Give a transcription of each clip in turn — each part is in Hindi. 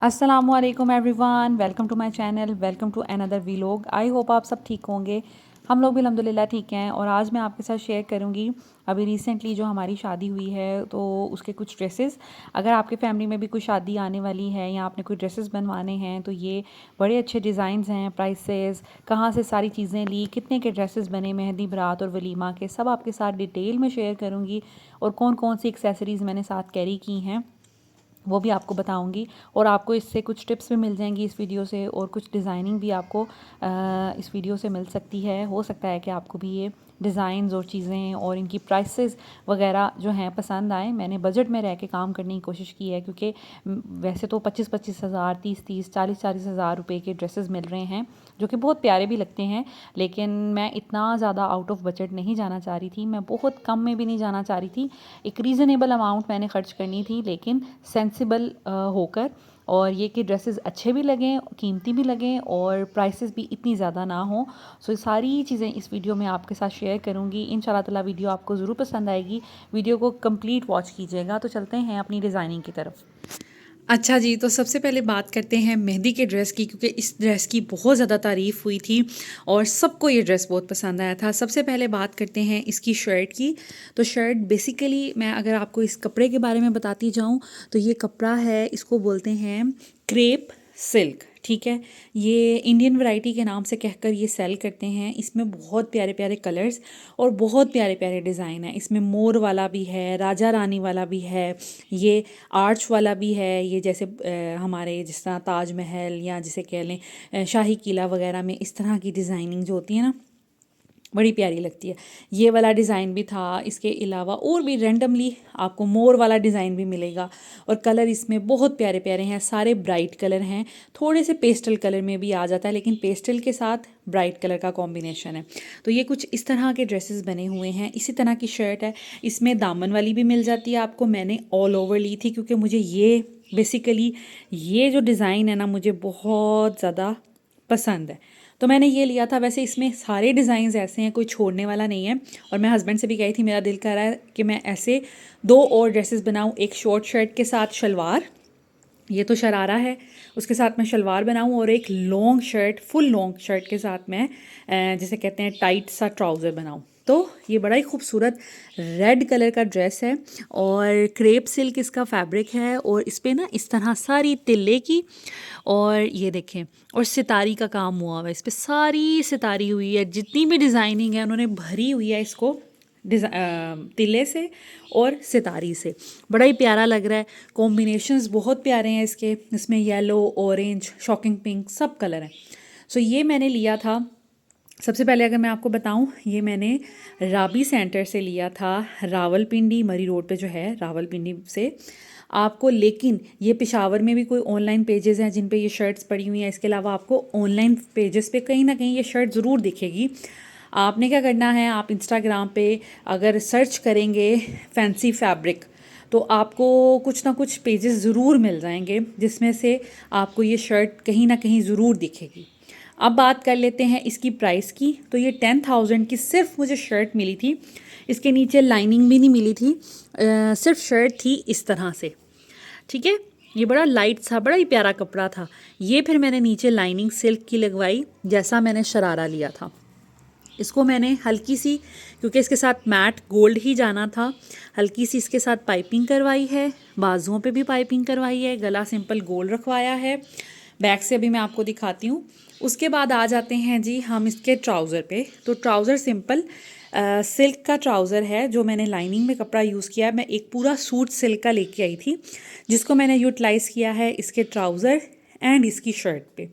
अस्सलामुअलैकुम everyone, welcome to my channel, welcome to another vlog. I hope आप सब ठीक होंगे। हम लोग भी अल्हम्दुलिल्लाह ठीक हैं। और आज मैं आपके साथ शेयर करूंगी अभी रिसेंटली जो हमारी शादी हुई है तो उसके कुछ ड्रेसेस। अगर आपके फैमिली में भी कोई शादी आने वाली है या आपने कोई ड्रेसेस बनवाने हैं तो ये बड़े अच्छे डिज़ाइंस हैं, प्राइसेस, कहाँ से सारी चीज़ें ली, कितने के ड्रेसेस बने, मेहंदी, बारात और वलीमा के, सब आपके साथ डिटेल में शेयर करूँगी। और कौन कौन सी एक्सेसरीज़ मैंने साथ कैरी की हैं वो भी आपको बताऊंगी। और आपको इससे कुछ टिप्स भी मिल जाएंगी इस वीडियो से, और कुछ डिज़ाइनिंग भी आपको इस वीडियो से मिल सकती है। हो सकता है कि आपको भी ये डिज़ाइंस और चीज़ें और इनकी प्राइसेस वगैरह जो हैं पसंद आए। मैंने बजट में रह के काम करने की कोशिश की है, क्योंकि वैसे तो 25-25 हज़ार, 30-30, 40-40 हज़ार रुपये के ड्रेसेस मिल रहे हैं जो कि बहुत प्यारे भी लगते हैं। लेकिन मैं इतना ज़्यादा आउट ऑफ बजट नहीं जाना चाह रही थी, मैं बहुत कम में भी नहीं जाना चाह रही थी। एक रीज़नेबल अमाउंट मैंने ख़र्च करनी थी, लेकिन सेंसिबल होकर, और ये कि ड्रेसेस अच्छे भी लगें, कीमती भी लगें और प्राइसेस भी इतनी ज़्यादा ना हो। सो ये सारी चीज़ें इस वीडियो में आपके साथ शेयर करूँगी। इंशाल्लाह ताला वीडियो आपको ज़रूर पसंद आएगी। वीडियो को कंप्लीट वॉच कीजिएगा। तो चलते हैं अपनी डिज़ाइनिंग की तरफ। अच्छा जी, तो सबसे पहले बात करते हैं मेहंदी के ड्रेस की, क्योंकि इस ड्रेस की बहुत ज़्यादा तारीफ़ हुई थी और सबको ये ड्रेस बहुत पसंद आया था। सबसे पहले बात करते हैं इसकी शर्ट की। तो शर्ट बेसिकली मैं अगर आपको इस कपड़े के बारे में बताती जाऊँ तो ये कपड़ा है, इसको बोलते हैं क्रेप सिल्क, ठीक है। ये इंडियन वैरायटी के नाम से कहकर ये सेल करते हैं। इसमें बहुत प्यारे प्यारे कलर्स और बहुत प्यारे प्यारे डिज़ाइन है। इसमें मोर वाला भी है, राजा रानी वाला भी है, ये आर्च वाला भी है। ये जैसे हमारे जिस तरह ताजमहल या जिसे कह लें शाही किला वगैरह में इस तरह की डिज़ाइनिंग जो होती है ना, बड़ी प्यारी लगती है। ये वाला डिज़ाइन भी था। इसके अलावा और भी रैंडमली आपको मोर वाला डिज़ाइन भी मिलेगा। और कलर इसमें बहुत प्यारे प्यारे हैं, सारे ब्राइट कलर हैं। थोड़े से पेस्टल कलर में भी आ जाता है, लेकिन पेस्टल के साथ ब्राइट कलर का कॉम्बिनेशन है। तो ये कुछ इस तरह के ड्रेसेस बने हुए हैं। इसी तरह की शर्ट है, इसमें दामन वाली भी मिल जाती है आपको। मैंने ऑल ओवर ली थी क्योंकि मुझे ये बेसिकली ये जो डिज़ाइन है ना, मुझे बहुत ज़्यादा पसंद है, तो मैंने ये लिया था। वैसे इसमें सारे डिज़ाइंस ऐसे हैं, कोई छोड़ने वाला नहीं है। और मैं हस्बैंड से भी कही थी, मेरा दिल कर रहा है कि मैं ऐसे दो और ड्रेसेस बनाऊं, एक शॉर्ट शर्ट के साथ शलवार, ये तो शरारा है, उसके साथ मैं शलवार बनाऊं, और एक long shirt, full long shirt के साथ मैं जिसे कहते हैं टाइट सा ट्राउज़र बनाऊं। तो ये बड़ा ही खूबसूरत रेड कलर का ड्रेस है और क्रेप सिल्क इसका फैब्रिक है। और इस पर ना इस तरह सारी तिल्ले की, और ये देखें, और सितारी का काम हुआ हुआ है। इस पर सारी सितारी हुई है, जितनी भी डिज़ाइनिंग है उन्होंने भरी हुई है इसको तिले से और सितारी से। बड़ा ही प्यारा लग रहा है। कॉम्बिनेशंस बहुत प्यारे हैं इसके, इसमें येलो, ऑरेंज, शॉकिंग पिंक, सब कलर हैं। सो ये मैंने लिया था। सबसे पहले अगर मैं आपको बताऊं, ये मैंने राबी सेंटर से लिया था, रावलपिंडी मरी रोड पे जो है, रावलपिंडी से आपको। लेकिन ये पेशावर में भी कोई ऑनलाइन पेजेस हैं जिन पे ये शर्ट्स पड़ी हुई हैं। इसके अलावा आपको ऑनलाइन पेजेस पे कहीं ना कहीं ये शर्ट ज़रूर दिखेगी। आपने क्या करना है, आप इंस्टाग्राम पे अगर सर्च करेंगे फैंसी फैब्रिक, तो आपको कुछ ना कुछ पेजेस ज़रूर मिल जाएंगे जिसमें से आपको ये शर्ट कहीं ना कहीं ज़रूर दिखेगी। अब बात कर लेते हैं इसकी प्राइस की। तो ये 10,000 की सिर्फ मुझे शर्ट मिली थी। इसके नीचे लाइनिंग भी नहीं मिली थी, सिर्फ शर्ट थी इस तरह से, ठीक है। ये बड़ा लाइट सा, बड़ा ही प्यारा कपड़ा था। ये फिर मैंने नीचे लाइनिंग सिल्क की लगवाई, जैसा मैंने शरारा लिया था। इसको मैंने हल्की सी, क्योंकि इसके साथ मैट गोल्ड ही जाना था, हल्की सी इसके साथ पाइपिंग करवाई है, बाजुओं पे भी पाइपिंग करवाई है, गला सिंपल गोल्ड रखवाया है। बैक से अभी मैं आपको दिखाती हूँ। उसके बाद आ जाते हैं जी हम इसके ट्राउज़र पे। तो ट्राउज़र सिंपल सिल्क का ट्राउज़र है, जो मैंने लाइनिंग में कपड़ा यूज़ किया है। मैं एक पूरा सूट सिल्क का लेके आई थी, जिसको मैंने यूटिलाइज़ किया है इसके ट्राउज़र एंड इसकी शर्ट पे।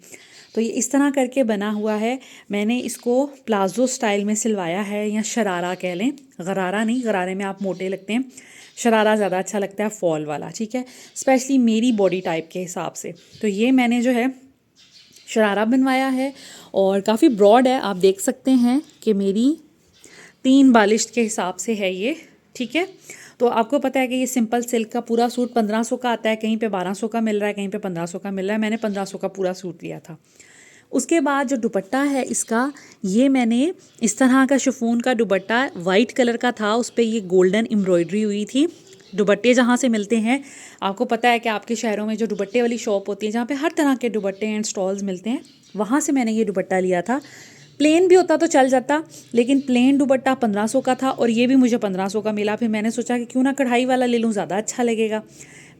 तो ये इस तरह करके बना हुआ है। मैंने इसको प्लाजो स्टाइल में सिलवाया है, या शरारा कह लें, गरारा नहीं, गरारे में आप मोटे लगते हैं, शरारा ज़्यादा अच्छा लगता है, फॉल वाला, ठीक है, स्पेशली मेरी बॉडी टाइप के हिसाब से। तो ये मैंने जो है शरारा बनवाया है, और काफ़ी ब्रॉड है, आप देख सकते हैं कि मेरी 3 बालिश के हिसाब से है ये, ठीक है। तो आपको पता है कि ये सिंपल सिल्क का पूरा सूट 1500 का आता है, कहीं पे 1200 का मिल रहा है, कहीं पे 1500 का मिल रहा है। मैंने 1500 का पूरा सूट लिया था। उसके बाद जो दुपट्टा है इसका, ये मैंने इस तरह का शिफॉन का दुपट्टा वाइट कलर का था, उस पर ये गोल्डन एम्ब्रॉयडरी हुई थी, दुपट्टे जहाँ से मिलते हैं, आपको पता है कि आपके शहरों में जो दुपट्टे वाली शॉप होती है जहाँ पे हर तरह के दुपट्टे एंड स्टॉल्स मिलते हैं, वहाँ से मैंने ये दुपट्टा लिया था। प्लेन भी होता तो चल जाता, लेकिन प्लेन दुपट्टा 1500 का था और ये भी मुझे 1500 का मिला। फिर मैंने सोचा कि क्यों ना कढ़ाई वाला ले लूँ, ज़्यादा अच्छा लगेगा।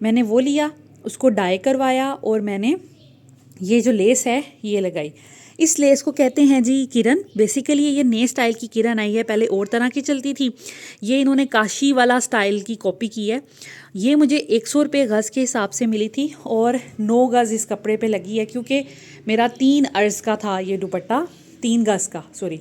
मैंने वो लिया, उसको डाई करवाया और मैंने ये जो लेस है ये लगाई। इस लेस को कहते हैं जी किरण। बेसिकली ये नए स्टाइल की किरण आई है, पहले और तरह की चलती थी, ये इन्होंने काशी वाला स्टाइल की कॉपी की है। ये मुझे 100 रुपये गज़ के हिसाब से मिली थी और 9 गज़ इस कपड़े पे लगी है, क्योंकि मेरा 3 अर्ज़ का था ये दुपट्टा, 3 गज़ का सॉरी।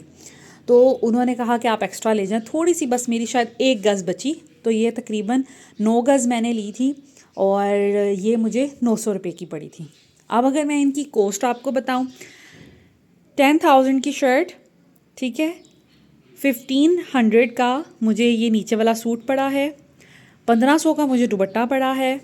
तो उन्होंने कहा कि आप एक्स्ट्रा ले जाएं, थोड़ी सी बस मेरी शायद 1 गज़ बची, तो ये तकरीबन 9 गज़ मैंने ली थी और ये मुझे 900 रुपये की पड़ी थी। अब अगर मैं इनकी कॉस्ट आपको बताऊं, 10,000 की शर्ट, ठीक है, 1500 का मुझे ये नीचे वाला सूट पड़ा है, 1500 का मुझे दुपट्टा पड़ा है,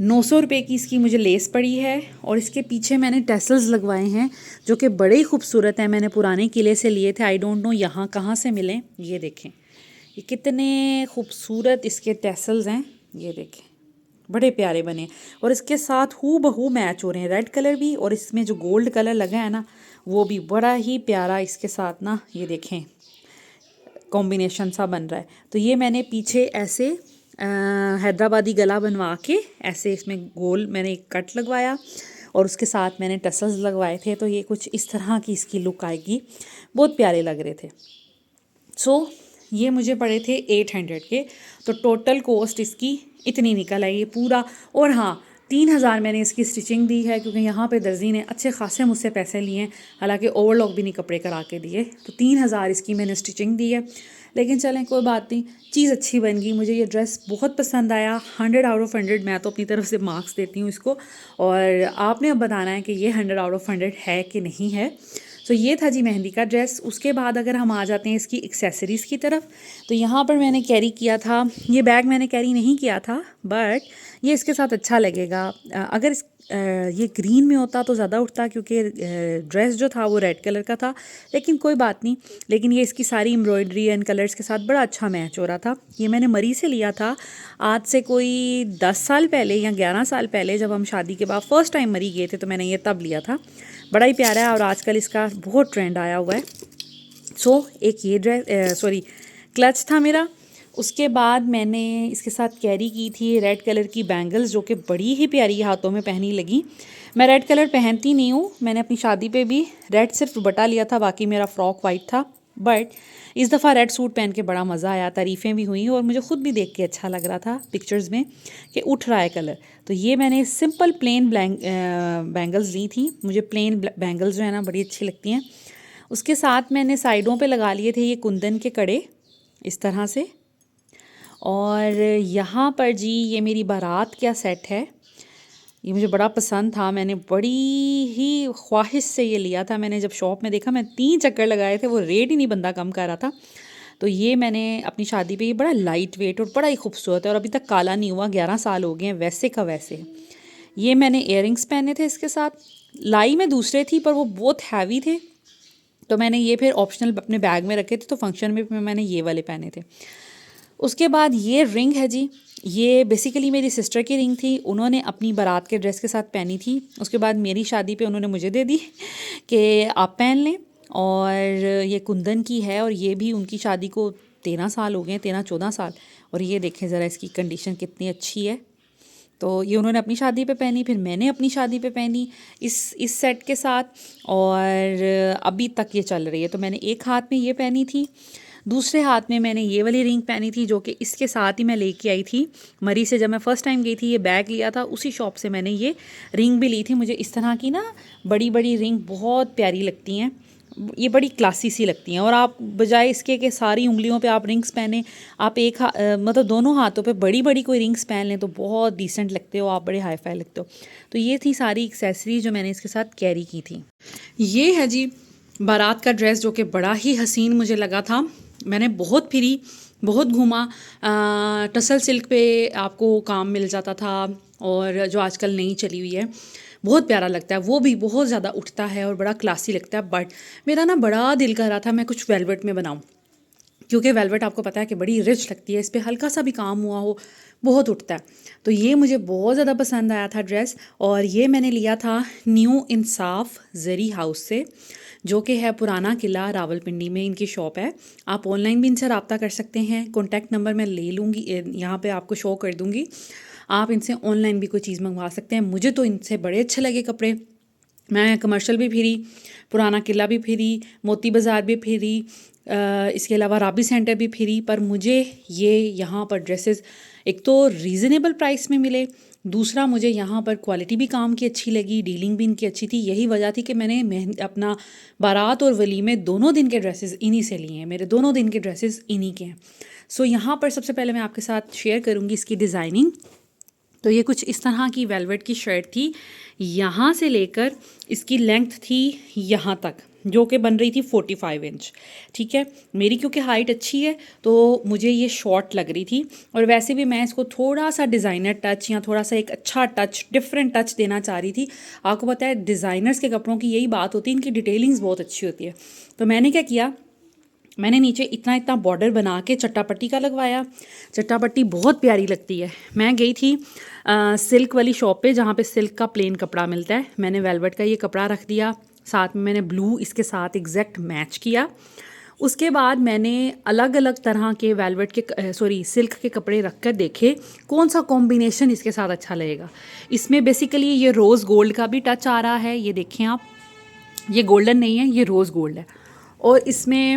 900 रुपये की इसकी मुझे लेस पड़ी है और इसके पीछे मैंने टेसल्स लगवाए हैं जो कि बड़े ही खूबसूरत हैं। मैंने पुराने किले से लिए थे, आई डोंट नो यहाँ कहाँ से मिले। ये देखें, ये कितने खूबसूरत इसके टेसल्स हैं, ये देखें, बड़े प्यारे बने और इसके साथ हू बहू मैच हो रहे हैं। रेड कलर भी और इसमें जो गोल्ड कलर लगा है ना, वो भी बड़ा ही प्यारा इसके साथ ना, ये देखें कॉम्बिनेशन सा बन रहा है। तो ये मैंने पीछे ऐसे हैदराबादी गला बनवा के ऐसे इसमें गोल मैंने एक कट लगवाया और उसके साथ मैंने टसल्स लगवाए थे। तो ये कुछ इस तरह की इसकी लुक आएगी, बहुत प्यारे लग रहे थे। सो ये मुझे पड़े थे 800 के, तो टोटल कॉस्ट इसकी इतनी निकल आई ये पूरा। और हाँ, 3000 मैंने इसकी स्टिचिंग दी है, क्योंकि यहाँ पे दर्जी ने अच्छे खासे मुझसे पैसे लिए हैं, हालांकि ओवरलॉक भी नहीं कपड़े करा के दिए। तो 3000 इसकी मैंने स्टिचिंग दी है, लेकिन चलें कोई बात नहीं, चीज़ अच्छी बन गई। मुझे ये ड्रेस बहुत पसंद आया, 100 आउट ऑफ 100 मैं तो अपनी तरफ से मार्क्स देती हूँ इसको, और आपने अब बताना है कि ये 100 आउट ऑफ 100 है कि नहीं है। सो ये था जी मेहंदी का ड्रेस। उसके बाद अगर हम आ जाते हैं इसकी एक्सेसरीज़ की तरफ, तो यहाँ पर मैंने कैरी किया था, ये बैग मैंने कैरी नहीं किया था, बट ये इसके साथ अच्छा लगेगा। अगर ये ग्रीन में होता तो ज़्यादा उठता, क्योंकि ड्रेस जो था वो रेड कलर का था, लेकिन कोई बात नहीं। लेकिन ये इसकी सारी एम्ब्रॉयडरी एंड कलर्स के साथ बड़ा अच्छा मैच हो रहा था। ये मैंने मरी से लिया था आज से कोई 10 साल पहले या 11 साल पहले, जब हम शादी के बाद फर्स्ट टाइम मरी गए थे, तो मैंने ये तब लिया था। बड़ा ही प्यारा है और आजकल इसका बहुत ट्रेंड आया हुआ है। सो एक ये ड्रेस क्लच था मेरा। उसके बाद मैंने इसके साथ कैरी की थी रेड कलर की बैंगल्स, जो कि बड़ी ही प्यारी हाथों में पहनी लगी। मैं रेड कलर पहनती नहीं हूँ, मैंने अपनी शादी पे भी रेड सिर्फ दुपट्टा लिया था, बाकी मेरा फ्रॉक वाइट था। बट इस दफ़ा रेड सूट पहन के बड़ा मज़ा आया, तारीफ़ें भी हुई और मुझे ख़ुद भी देख के अच्छा लग रहा था पिक्चर्स में कि उठ रहा है कलर। तो ये मैंने सिंपल प्लेन बैंगल्स ली थी, मुझे प्लेन बैंगल्स जो है ना बड़ी अच्छी लगती हैं। उसके साथ मैंने साइडों पे लगा लिए थे ये कुंदन के कड़े इस तरह से। और यहाँ पर जी ये मेरी बारात का सेट है, ये मुझे बड़ा पसंद था, मैंने बड़ी ही ख्वाहिश से ये लिया था। मैंने जब शॉप में देखा, मैं 3 चक्कर लगाए थे, वो रेट ही नहीं बंदा कम कर रहा था। तो ये मैंने अपनी शादी पे, ये बड़ा लाइट वेट और बड़ा ही खूबसूरत है और अभी तक काला नहीं हुआ, 11 साल हो गए हैं, वैसे का वैसे। ये मैंने इयररिंग्स पहने थे इसके साथ, लाई में दूसरे थी पर वो बहुत हैवी थे, तो मैंने ये फिर ऑप्शनल अपने बैग में रखे थे, तो फंक्शन में मैंने ये वाले पहने थे। उसके बाद ये रिंग है जी, ये बेसिकली मेरी सिस्टर की रिंग थी, उन्होंने अपनी बारात के ड्रेस के साथ पहनी थी। उसके बाद मेरी शादी पे उन्होंने मुझे दे दी कि आप पहन लें। और ये कुंदन की है और ये भी उनकी शादी को 13 साल हो गए, 13-14 साल। और ये देखें ज़रा इसकी कंडीशन कितनी अच्छी है। तो ये उन्होंने अपनी शादी पे पहनी, फिर मैंने अपनी शादी पे पहनी इस सेट के साथ, और अभी तक ये चल रही है। तो मैंने एक हाथ में ये पहनी थी, दूसरे हाथ में मैंने ये वाली रिंग पहनी थी, जो कि इसके साथ ही मैं लेके आई थी मरी से। जब मैं फ़र्स्ट टाइम गई थी, ये बैग लिया था, उसी शॉप से मैंने ये रिंग भी ली थी। मुझे इस तरह की ना बड़ी बड़ी रिंग बहुत प्यारी लगती हैं, ये बड़ी क्लासी सी लगती हैं। और आप बजाय इसके कि सारी उंगलियों पे आप रिंग्स पहने, आप मतलब दोनों हाथों पे बड़ी बड़ी कोई रिंग्स पहन लें तो बहुत डिसेंट लगते हो, आप बड़े हाई फाई लगते हो। तो ये थी सारी एक्सेसरीज जो मैंने इसके साथ कैरी की थी। ये है जी बारात का ड्रेस, जो कि बड़ा ही हसीन मुझे लगा था। मैंने बहुत फिरी, बहुत घूमा, टसल सिल्क पे आपको काम मिल जाता था, और जो आजकल नई चली हुई है, बहुत प्यारा लगता है, वो भी बहुत ज़्यादा उठता है और बड़ा क्लासी लगता है। बट मेरा ना बड़ा दिल कर रहा था मैं कुछ वेलवेट में बनाऊं, क्योंकि वेलवेट आपको पता है कि बड़ी रिच लगती है, इस पे हल्का सा भी काम हुआ हो बहुत उठता है। तो ये मुझे बहुत ज़्यादा पसंद आया था ड्रेस, और ये मैंने लिया था न्यू इंसाफ जरी हाउस से, जो कि है पुराना किला रावलपिंडी में इनकी शॉप है। आप ऑनलाइन भी इनसे रब्ता कर सकते हैं, कॉन्टैक्ट नंबर मैं ले लूँगी, यहाँ पे आपको शो कर दूँगी। आप इनसे ऑनलाइन भी कोई चीज़ मंगवा सकते हैं। मुझे तो इनसे बड़े अच्छे लगे कपड़े। मैं कमर्शियल भी फिरी, पुराना किला भी फिरी, मोती बाज़ार भी फिरी, इसके अलावा राबी सेंटर भी फिरी, पर मुझे ये यहाँ पर ड्रेसेस एक तो रीज़नेबल प्राइस में मिले, दूसरा मुझे यहाँ पर क्वालिटी भी काम की अच्छी लगी, डीलिंग भी इनकी अच्छी थी। यही वजह थी कि मैंने अपना बारात और वलीमे दोनों दिन के ड्रेसेस इन्हीं से लिए हैं। मेरे दोनों दिन के ड्रेसेस इन्हीं के हैं। सो यहाँ पर सबसे पहले मैं आपके साथ शेयर करूँगी इसकी डिज़ाइनिंग। तो ये कुछ इस तरह की वेलवेट की शर्ट थी, यहाँ से लेकर इसकी लेंथ थी यहाँ तक, जो कि बन रही थी 45 इंच। ठीक है, मेरी क्योंकि हाइट अच्छी है तो मुझे ये शॉर्ट लग रही थी, और वैसे भी मैं इसको थोड़ा सा डिज़ाइनर टच या थोड़ा सा एक अच्छा टच, डिफरेंट टच देना चाह रही थी। आपको पता है डिज़ाइनर्स के कपड़ों की यही बात होती है, इनकी डिटेलिंग्स बहुत अच्छी होती है। तो मैंने क्या किया, मैंने नीचे इतना इतना बॉर्डर बना के चट्टापट्टी का लगवाया। चट्टापट्टी बहुत प्यारी लगती है। मैं गई थी सिल्क वाली शॉप पे, जहाँ पे सिल्क का प्लेन कपड़ा मिलता है। मैंने वेलवेट का ये कपड़ा रख दिया, साथ में मैंने ब्लू इसके साथ एग्जैक्ट मैच किया। उसके बाद मैंने अलग अलग तरह के वेलवेट के सिल्क के कपड़े रख कर देखे कौन सा कॉम्बिनेशन इसके साथ अच्छा लगेगा। इसमें बेसिकली ये रोज़ गोल्ड का भी टच आ रहा है, ये देखें आप, ये गोल्डन नहीं है, ये रोज़ गोल्ड है। और इसमें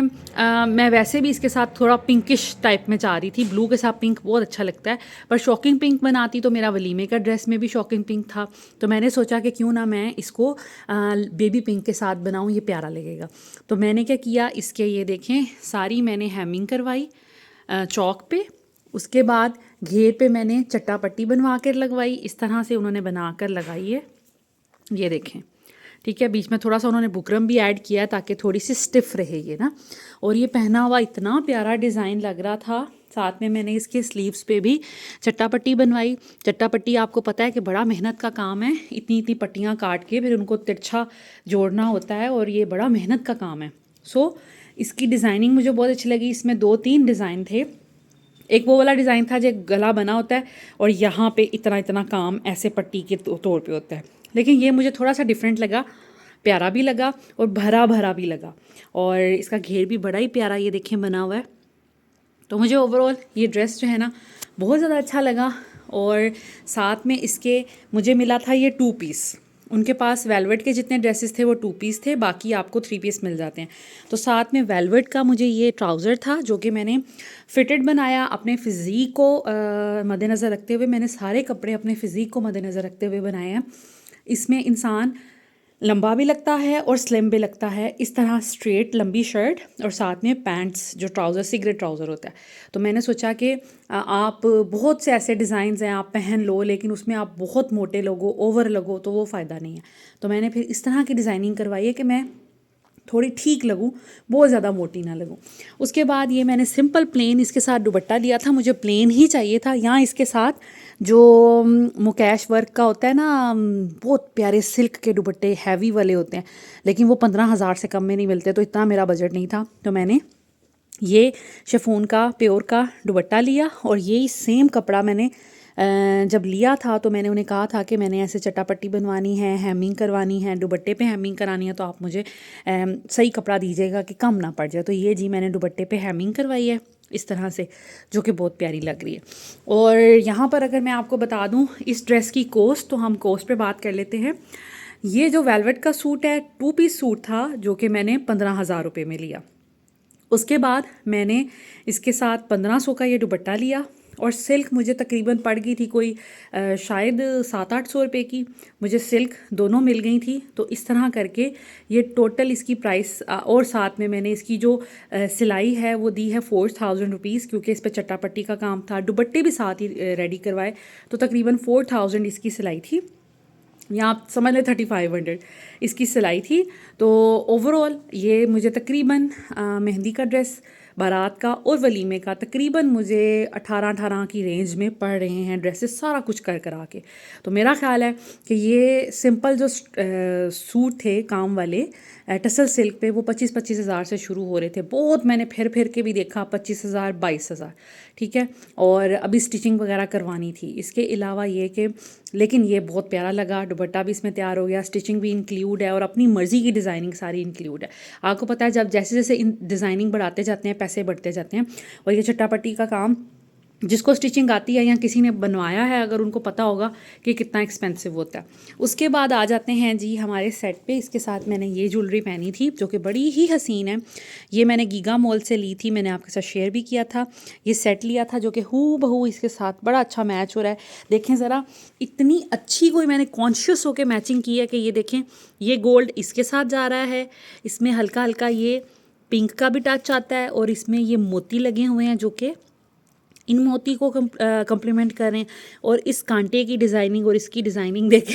मैं वैसे भी इसके साथ थोड़ा पिंकिश टाइप में चाह रही थी, ब्लू के साथ पिंक बहुत अच्छा लगता है, पर शॉकिंग पिंक बनाती तो मेरा वलीमे का ड्रेस में भी शॉकिंग पिंक था। तो मैंने सोचा कि क्यों ना मैं इसको बेबी पिंक के साथ बनाऊं, ये प्यारा लगेगा। तो मैंने क्या किया, इसके ये देखें सारी मैंने हेमिंग करवाई चौक पे। उसके बाद घेर पे मैंने चट्टापट्टी बनवा कर लगवाई, इस तरह से उन्होंने बना कर लगाई है, ये देखें। ठीक है, बीच में थोड़ा सा उन्होंने बुकरम भी ऐड किया ताकि थोड़ी सी स्टिफ रहे ये ना। और ये पहना हुआ इतना प्यारा डिज़ाइन लग रहा था। साथ में मैंने इसके स्लीव्स पे भी चट्टापट्टी बनवाई। चट्टापट्टी आपको पता है कि बड़ा मेहनत का काम है, इतनी इतनी पट्टियाँ काट के फिर उनको तिरछा जोड़ना होता है, और ये बड़ा मेहनत का काम है। सो इसकी डिज़ाइनिंग मुझे बहुत अच्छी लगी। इसमें 2-3 डिज़ाइन थे। एक वो वाला डिज़ाइन था जो गला बना होता है और यहाँ पे इतना इतना काम ऐसे पट्टी के तौर पे होता है, लेकिन ये मुझे थोड़ा सा डिफरेंट लगा, प्यारा भी लगा और भरा भरा भी लगा। और इसका घेर भी बड़ा ही प्यारा ये देखें बना हुआ है। तो मुझे ओवरऑल ये ड्रेस जो है ना बहुत ज़्यादा अच्छा लगा। और साथ में इसके मुझे मिला था ये 2 पीस। उनके पास वेलवेट के जितने ड्रेसेस थे वो 2 पीस थे, बाकी आपको 3 पीस मिल जाते हैं। तो साथ में वेलवेट का मुझे ये ट्राउज़र था जो कि मैंने फिटेड बनाया अपने फ़िज़ीक को मद्देनज़र रखते हुए। मैंने सारे कपड़े अपने फ़िज़ीक को मद्देनज़र रखते हुए बनाए हैं। इसमें इंसान लंबा भी लगता है और स्लिम भी लगता है। इस तरह स्ट्रेट लंबी शर्ट और साथ में पैंट्स, जो ट्राउज़र सिगरेट ट्राउज़र होता है। तो मैंने सोचा कि आप बहुत से ऐसे डिज़ाइंस हैं आप पहन लो, लेकिन उसमें आप बहुत मोटे लगो, ओवर लगो, तो वो फ़ायदा नहीं है। तो मैंने फिर इस तरह की डिज़ाइनिंग करवाई है कि मैं थोड़ी ठीक लगूँ, बहुत ज़्यादा मोटी ना लगूँ। उसके बाद ये मैंने सिंपल प्लेन इसके साथ दुपट्टा लिया था, मुझे प्लेन ही चाहिए था। यहाँ इसके साथ जो मुकेश वर्क का होता है ना, बहुत प्यारे सिल्क के दुपट्टे हैवी वाले होते हैं, लेकिन वो 15,000 से कम में नहीं मिलते, तो इतना मेरा बजट नहीं था। तो मैंने ये शिफॉन का प्योर का दुपट्टा लिया, और यही सेम कपड़ा मैंने जब लिया था तो मैंने उन्हें कहा था कि मैंने ऐसे चट्टापट्टी बनवानी है, हेमिंग करवानी है, दुपट्टे पे हेमिंग करानी है, तो आप मुझे सही कपड़ा दीजिएगा कि कम ना पड़ जाए। तो ये जी मैंने दुपट्टे पे हेमिंग करवाई है इस तरह से, जो कि बहुत प्यारी लग रही है। और यहाँ पर अगर मैं आपको बता दूँ इस ड्रेस की कॉस्ट, तो हम कॉस्ट पे बात कर लेते हैं। ये जो वेलवेट का सूट है 2 पीस सूट था, जो कि मैंने 15,000 रुपये में लिया। उसके बाद मैंने इसके साथ 1500 का ये दुपट्टा लिया, और सिल्क मुझे तकरीबन पड़ गई थी कोई शायद 700-800 रुपये की, मुझे सिल्क दोनों मिल गई थी। तो इस तरह करके ये टोटल इसकी प्राइस, और साथ में मैंने इसकी जो सिलाई है वो दी है 4000 रुपीज़, क्योंकि इस पर चट्टापट्टी का काम था, दुपट्टे भी साथ ही रेडी करवाए, तो तकरीबन 4000 इसकी सिलाई थी, या आप समझ लें 3500 इसकी सिलाई थी। तो ओवरऑल ये मुझे तकरीबन मेहंदी का ड्रेस बारात का और वलीमे का तकरीबन मुझे 18 की रेंज में पड़ रहे हैं ड्रेसेस, सारा कुछ कर करा के। तो मेरा ख्याल है कि ये सिंपल जो सूट थे काम वाले टसल सिल्क पे, वो 25-25 हज़ार से शुरू हो रहे थे। बहुत मैंने फिर फिर के भी देखा 25 हज़ार 22 हज़ार, ठीक है। और अभी स्टिचिंग वगैरह करवानी थी। इसके अलावा ये कि लेकिन ये बहुत प्यारा लगा, दुपट्टा भी इसमें तैयार हो गया, स्टिचिंग भी इंक्लूड है और अपनी मर्ज़ी की डिज़ाइनिंग सारी इंक्लूड है। आपको पता है जब जैसे जैसे इन डिज़ाइनिंग बढ़ाते जाते हैं पैसे बढ़ते जाते हैं। और ये चट्टापट्टी का काम जिसको स्टिचिंग आती है या किसी ने बनवाया है, अगर उनको पता होगा कि कितना एक्सपेंसिव होता है। उसके बाद आ जाते हैं जी हमारे सेट पे। इसके साथ मैंने ये ज्वेलरी पहनी थी जो कि बड़ी ही हसीन है। ये मैंने गीगा मॉल से ली थी, मैंने आपके साथ शेयर भी किया था। ये सेट लिया था जो कि हूबहू इसके साथ बड़ा अच्छा मैच हो रहा है। देखें ज़रा, इतनी अच्छी कोई मैंने कॉन्शियस होकर मैचिंग की है कि ये देखें, ये गोल्ड इसके साथ जा रहा है, इसमें हल्का हल्का ये पिंक का भी टच आता है और इसमें ये मोती लगे हुए हैं जो कि इन मोती को कम्प्लीमेंट करें। और इस कांटे की डिज़ाइनिंग और इसकी डिज़ाइनिंग देखें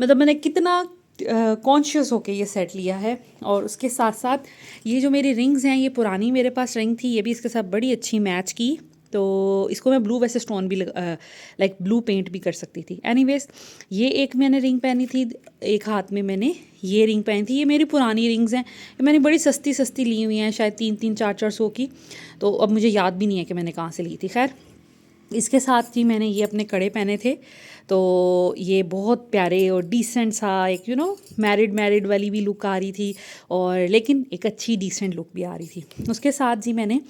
मतलब मैंने कितना कॉन्शियस होके ये सेट लिया है। और उसके साथ साथ ये जो मेरी रिंग्स हैं, ये पुरानी मेरे पास रिंग थी, ये भी इसके साथ बड़ी अच्छी मैच की। तो इसको मैं ब्लू वैसे स्टोन भी लाइक ब्लू पेंट भी कर सकती थी। एनीवेज, ये एक मैंने रिंग पहनी थी, एक हाथ में मैंने ये रिंग पहनी थी। ये मेरी पुरानी रिंग्स हैं, ये मैंने बड़ी सस्ती सस्ती ली हुई हैं, शायद 300-400 की। तो अब मुझे याद भी नहीं है कि मैंने कहाँ से ली थी। खैर, इसके साथ ही मैंने ये अपने कड़े पहने थे। तो ये बहुत प्यारे और डिसेंट सा एक मैरिड वाली भी लुक आ रही थी, और लेकिन एक अच्छी डिसेंट लुक भी आ रही थी। उसके साथ जी मैंने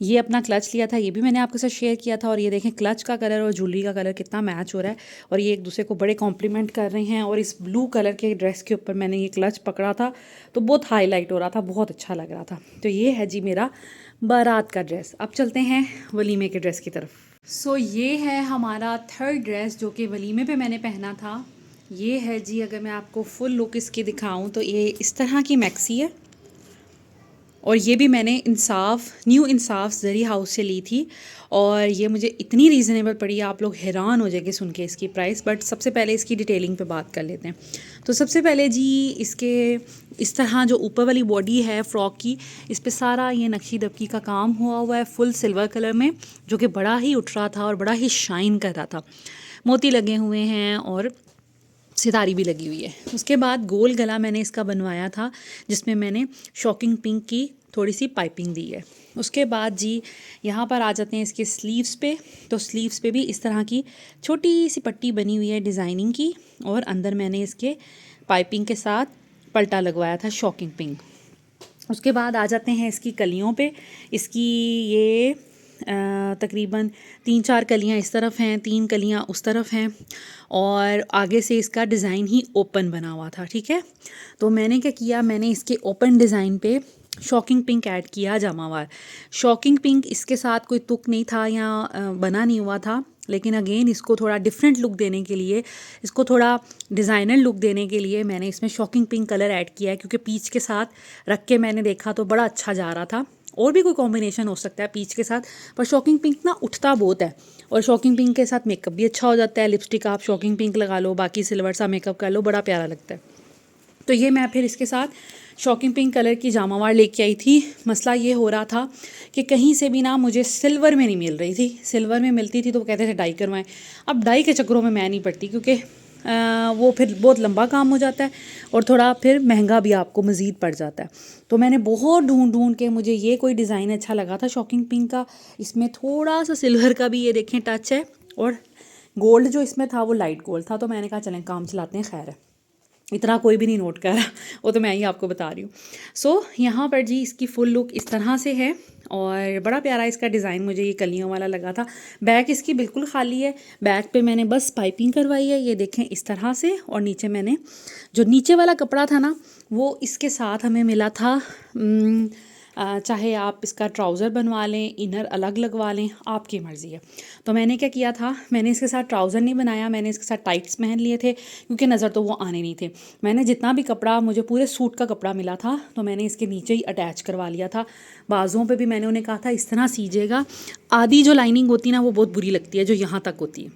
ये अपना क्लच लिया था, ये भी मैंने आपके साथ शेयर किया था। और ये देखें, क्लच का कलर और ज्वेलरी का कलर कितना मैच हो रहा है और ये एक दूसरे को बड़े कॉम्प्लीमेंट कर रहे हैं। और इस ब्लू कलर के ड्रेस के ऊपर मैंने ये क्लच पकड़ा था तो बहुत हाईलाइट हो रहा था, बहुत अच्छा लग रहा था। तो ये है जी मेरा बारात का ड्रेस। अब चलते हैं वलीमे के ड्रेस की तरफ। सो ये है हमारा थर्ड ड्रेस जो कि वलीमे पे मैंने पहना था। ये है जी, अगर मैं आपको फुल लुक इसकी दिखाऊं तो ये इस तरह की मैक्सी है। और ये भी मैंने न्यू इंसाफ ज़री हाउस से ली थी और ये मुझे इतनी रीज़नेबल पड़ी, आप लोग हैरान हो जाएंगे सुन के इसकी प्राइस। बट सबसे पहले इसकी डिटेलिंग पे बात कर लेते हैं। तो सबसे पहले जी इसके इस तरह जो ऊपर वाली बॉडी है फ्रॉक की, इस पे सारा ये नक्शी दबकी का काम हुआ है फुल सिल्वर कलर में, जो कि बड़ा ही उठ रहा था और बड़ा ही शाइन कर रहा था। मोती लगे हुए हैं और सितारी भी लगी हुई है। उसके बाद गोल गला मैंने इसका बनवाया था, जिसमें मैंने शॉकिंग पिंक की थोड़ी सी पाइपिंग दी है। उसके बाद जी यहाँ पर आ जाते हैं इसके स्लीव्स पे। तो स्लीव्स पे भी इस तरह की छोटी सी पट्टी बनी हुई है डिज़ाइनिंग की, और अंदर मैंने इसके पाइपिंग के साथ पल्टा लगवाया था शॉकिंग पिंक। उसके बाद आ जाते हैं इसकी कलियों पे। इसकी ये तकरीबन 3-4 कलियां इस तरफ हैं, 3 कलियां उस तरफ हैं, और आगे से इसका डिज़ाइन ही ओपन बना हुआ था, ठीक है। तो मैंने क्या किया, मैंने इसके ओपन डिज़ाइन पे शॉकिंग पिंक ऐड किया जामावार। शॉकिंग पिंक इसके साथ कोई तुक नहीं था या बना नहीं हुआ था, लेकिन अगेन इसको थोड़ा डिफरेंट लुक देने के लिए, इसको थोड़ा डिज़ाइनर लुक देने के लिए मैंने इसमें शॉकिंग पिंक कलर ऐड किया है, क्योंकि पीच के साथ रख के मैंने देखा तो बड़ा अच्छा जा रहा था। और भी कोई कॉम्बिनेशन हो सकता है पीच के साथ, पर शॉकिंग पिंक ना उठता बहुत है, और शॉकिंग पिंक के साथ मेकअप भी अच्छा हो जाता है। लिपस्टिक आप शॉकिंग पिंक लगा लो, बाकी सिल्वर सा मेकअप कर लो, बड़ा प्यारा लगता है। तो ये मैं फिर इसके साथ शॉकिंग पिंक कलर की जामावार लेके आई थी। मसला ये हो रहा था कि कहीं से भी ना मुझे सिल्वर में नहीं मिल रही थी। सिल्वर में मिलती थी तो वो कहते थे डाई करवाएं। अब डाई के चक्करों में मैं नहीं पड़ती, क्योंकि वो फिर बहुत लंबा काम हो जाता है और थोड़ा फिर महंगा भी आपको मज़ीद पड़ जाता है। तो मैंने बहुत ढूंढ के मुझे ये कोई डिज़ाइन अच्छा लगा था शॉकिंग पिंक का। इसमें थोड़ा सा सिल्वर का भी ये देखें टच है, और गोल्ड जो इसमें था वो लाइट गोल्ड था। तो मैंने कहा चलें काम चलाते हैं, खैर है, इतना कोई भी नहीं नोट कर रहा, वो तो मैं ही आपको बता रही हूँ। सो यहाँ पर जी इसकी फुल लुक इस तरह से है, और बड़ा प्यारा इसका डिज़ाइन मुझे ये कलियों वाला लगा था। बैक इसकी बिल्कुल खाली है, बैक पे मैंने बस पाइपिंग करवाई है, ये देखें इस तरह से। और नीचे मैंने जो नीचे वाला कपड़ा था ना, वो इसके साथ हमें मिला था। चाहे आप इसका ट्राउज़र बनवा लें, इनर अलग लगवा लें, आपकी मर्ज़ी है। तो मैंने क्या किया था, मैंने इसके साथ ट्राउज़र नहीं बनाया, मैंने इसके साथ टाइट्स पहन लिए थे, क्योंकि नज़र तो वो आने नहीं थे। मैंने जितना भी कपड़ा, मुझे पूरे सूट का कपड़ा मिला था, तो मैंने इसके नीचे ही अटैच करवा लिया था। बाजुओं पे भी मैंने उन्हें कहा था इस तरह सीजिएगा। आधी जो लाइनिंग होती है ना, वो बहुत बुरी लगती है, जो यहाँ तक होती है,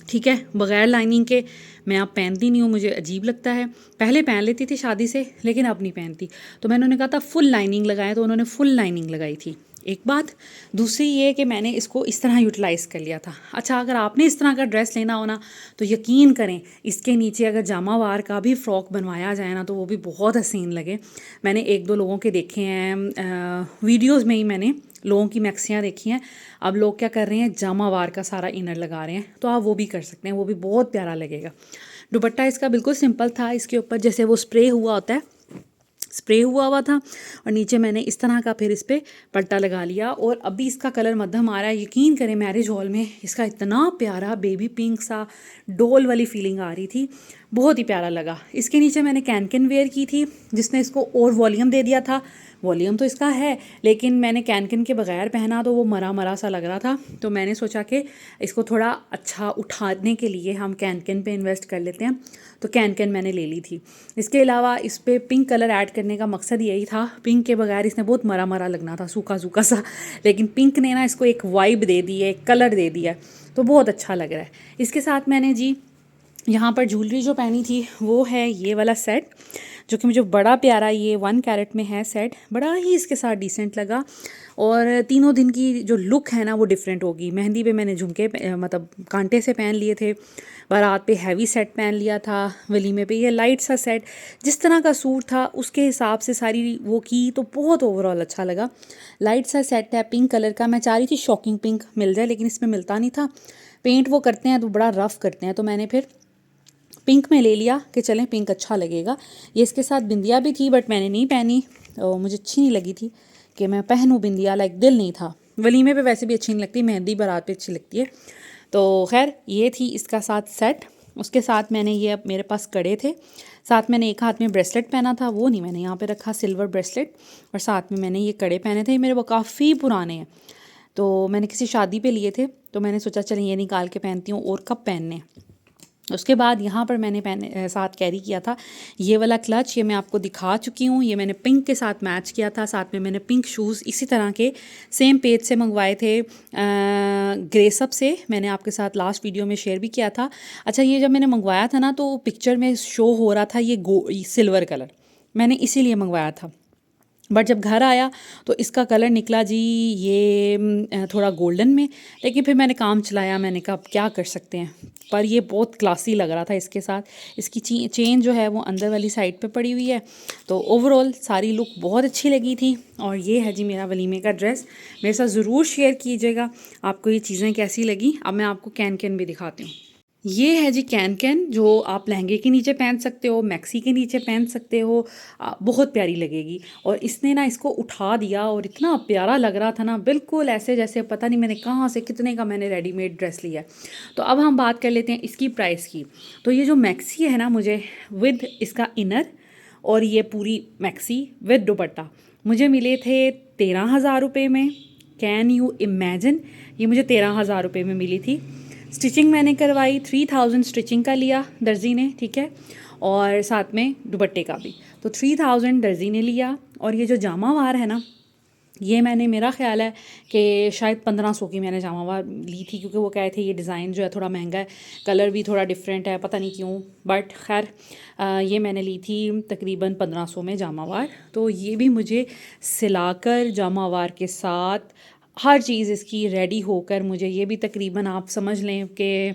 ठीक है। बग़ैर लाइनिंग के मैं अब पहनती नहीं हूँ, मुझे अजीब लगता है। पहले पहन लेती थी शादी से, लेकिन अब नहीं पहनती। तो मैंने उन्हें कहा था फुल लाइनिंग लगाएं, तो उन्होंने फुल लाइनिंग लगाई थी। एक बात। दूसरी ये कि मैंने इसको इस तरह यूटिलाइज़ कर लिया था। अच्छा, अगर आपने इस तरह का ड्रेस लेना हो ना, तो यकीन करें इसके नीचे अगर जामावार का भी फ़्रॉक बनवाया जाए ना, तो वो भी बहुत हसीन लगे। मैंने एक दो लोगों के देखे हैं, वीडियोज़ में ही मैंने लोगों की मैक्सियाँ देखी हैं। अब लोग क्या कर रहे हैं, जामावार का सारा इनर लगा रहे हैं, तो आप वो भी कर सकते हैं, वो भी बहुत प्यारा लगेगा। दुपट्टा इसका बिल्कुल सिंपल था। इसके ऊपर जैसे वो स्प्रे हुआ होता है, स्प्रे हुआ हुआ था, और नीचे मैंने इस तरह का फिर इस पर पट्टा लगा लिया। और अभी इसका कलर मध्यम आ रहा है। यकीन करें मैरिज हॉल में इसका इतना प्यारा बेबी पिंक सा डोल वाली फीलिंग आ रही थी, बहुत ही प्यारा लगा। इसके नीचे मैंने कैन वेयर की थी, जिसने इसको और वॉल्यूम दे दिया था। वॉल्यूम तो इसका है, लेकिन मैंने कैन के बगैर पहना तो वो मरा मरा सा लग रहा था। तो मैंने सोचा कि इसको थोड़ा अच्छा उठाने के लिए हम कैन पे इन्वेस्ट कर लेते हैं, तो कैन मैंने ले ली थी। इसके अलावा इस पर पिंक कलर ऐड करने का मकसद यही था। पिंक के बगैर इसने बहुत मरा मरा लगना था, सूखा सूखा सा, लेकिन पिंक ने ना इसको एक वाइब दे दी है, एक कलर दे दिया, तो बहुत अच्छा लग रहा है। इसके साथ मैंने जी यहाँ पर ज्वेलरी जो पहनी थी वो है ये वाला सेट, जो कि मुझे बड़ा प्यारा, ये 1 कैरेट में है सेट, बड़ा ही इसके साथ डिसेंट लगा। और तीनों दिन की जो लुक है ना वो डिफरेंट होगी। मेहंदी पे मैंने झुमके मतलब कांटे से पहन लिए थे, बारात पे हैवी सेट पहन लिया था, वलीमे पे ये लाइट सा सेट, जिस तरह का सूट था उसके हिसाब से सारी वो की, तो बहुत ओवरऑल अच्छा लगा। लाइट सा सेट है पिंक कलर का। मैं चाह रही थी शॉकिंग पिंक मिल जाए, लेकिन इसमें मिलता नहीं था। पेंट वो करते हैं तो बड़ा रफ़ करते हैं, तो मैंने फिर पिंक में ले लिया कि चलें पिंक अच्छा लगेगा। ये इसके साथ बिंदिया भी थी, बट मैंने नहीं पहनी, और मुझे अच्छी नहीं लगी थी कि मैं पहनूं बिंदिया, लाइक दिल नहीं था। वलीमे पे वैसे भी अच्छी नहीं लगती, मेहंदी बारात पे अच्छी लगती है। तो खैर ये थी इसका साथ सेट। उसके साथ मैंने ये, अब मेरे पास कड़े थे, साथ मैंने एक हाथ में ब्रेसलेट पहना था, वो नहीं मैंने यहाँ पे रखा, सिल्वर ब्रेसलेट, और साथ में मैंने ये कड़े पहने थे। मेरे वो काफ़ी पुराने हैं, तो मैंने किसी शादी पे लिए थे, तो मैंने सोचा चलें ये निकाल के पहनती हूँ, और कब पहनने। उसके बाद यहाँ पर मैंने साथ कैरी किया था ये वाला क्लच, ये मैं आपको दिखा चुकी हूँ। ये मैंने पिंक के साथ मैच किया था, साथ में मैंने पिंक शूज़ इसी तरह के सेम पेज से मंगवाए थे, ग्रेसअप से, मैंने आपके साथ लास्ट वीडियो में शेयर भी किया था। अच्छा, ये जब मैंने मंगवाया था ना, तो पिक्चर में शो हो रहा था ये सिल्वर कलर, मैंने इसीलिए मंगवाया था। बट जब घर आया तो इसका कलर निकला जी ये थोड़ा गोल्डन में, लेकिन फिर मैंने काम चलाया, मैंने कहा अब क्या कर सकते हैं। पर ये बहुत क्लासी लग रहा था इसके साथ। इसकी चेन जो है वो अंदर वाली साइड पे पड़ी हुई है, तो ओवरऑल सारी लुक बहुत अच्छी लगी थी। और ये है जी मेरा वलीमे का ड्रेस। मेरे साथ ज़रूर शेयर कीजिएगा आपको ये चीज़ें कैसी लगी। अब मैं आपको कैन भी दिखाती हूँ। ये है जी कैन जो आप लहंगे के नीचे पहन सकते हो, मैक्सी के नीचे पहन सकते हो, बहुत प्यारी लगेगी। और इसने ना इसको उठा दिया और इतना प्यारा लग रहा था ना, बिल्कुल ऐसे जैसे पता नहीं मैंने कहाँ से कितने का मैंने रेडीमेड ड्रेस लिया। तो अब हम बात कर लेते हैं इसकी प्राइस की। तो ये जो मैक्सी है ना, मुझे विद इसका इनर और ये पूरी मैक्सी विद दुपट्टा मुझे मिले थे 13,000 रुपये में। कैन यू इमेजिन, ये मुझे 13,000 रुपये में मिली थी। स्टिचिंग मैंने करवाई, 3,000 स्टिचिंग का लिया दर्जी ने, ठीक है, और साथ में दुपट्टे का भी, तो 3,000 दर्जी ने लिया। और ये जो जामावार है ना, ये मैंने, मेरा ख्याल है कि शायद 1,500 की मैंने जामावार ली थी, क्योंकि वो कहे थे ये डिज़ाइन जो है थोड़ा महंगा है, कलर भी थोड़ा डिफरेंट है, पता नहीं क्यों, बट खैर ये मैंने ली थी तकरीबन 1,500 में जामावार। तो ये भी मुझे सिलाकर जामावार के साथ हर चीज़ इसकी रेडी होकर मुझे ये भी तकरीबन आप समझ लें कि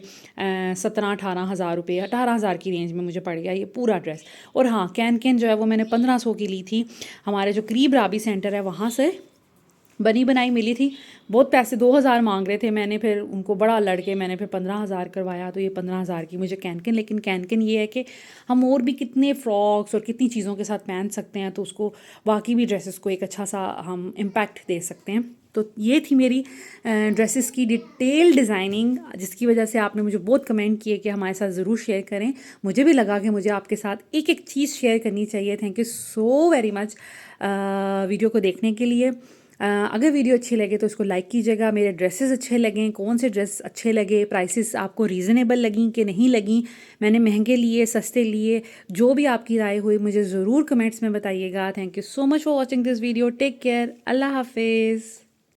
17-18 हज़ार रुपये, 18,000 की रेंज में मुझे पड़ गया ये पूरा ड्रेस। और हाँ, कैन जो है वो मैंने 1,500 की ली थी, हमारे जो करीब राबी सेंटर है वहाँ से बनी बनाई मिली थी। बहुत पैसे 2,000 मांग रहे थे, मैंने फिर उनको बड़ा लड़के मैंने फिर 15,000 करवाया, तो ये 15,000 की मुझे कैन। लेकिन कैन ये है कि हम और भी कितने फ़्रॉक्स और कितनी चीज़ों के साथ पहन सकते हैं, तो उसको बाकी भी ड्रेसेस को एक अच्छा सा हम इम्पैक्ट दे सकते हैं। तो ये थी मेरी ड्रेसेस की डिटेल डिज़ाइनिंग, जिसकी वजह से आपने मुझे बहुत कमेंट किए कि हमारे साथ ज़रूर शेयर करें। मुझे भी लगा कि मुझे आपके साथ एक एक चीज़ शेयर करनी चाहिए। Thank you so very much video को देखने के लिए। अगर वीडियो अच्छी लगे तो इसको लाइक कीजिएगा। मेरे ड्रेसेस अच्छे लगें, कौन से ड्रेस अच्छे लगे, प्राइसेस आपको रीज़नेबल लगी कि नहीं लगी, मैंने महंगे लिए सस्ते लिए, जो भी आपकी राय हुई मुझे ज़रूर कमेंट्स में बताइएगा। Thank you so much for watching this video. Take care, अल्लाह हाफिज़।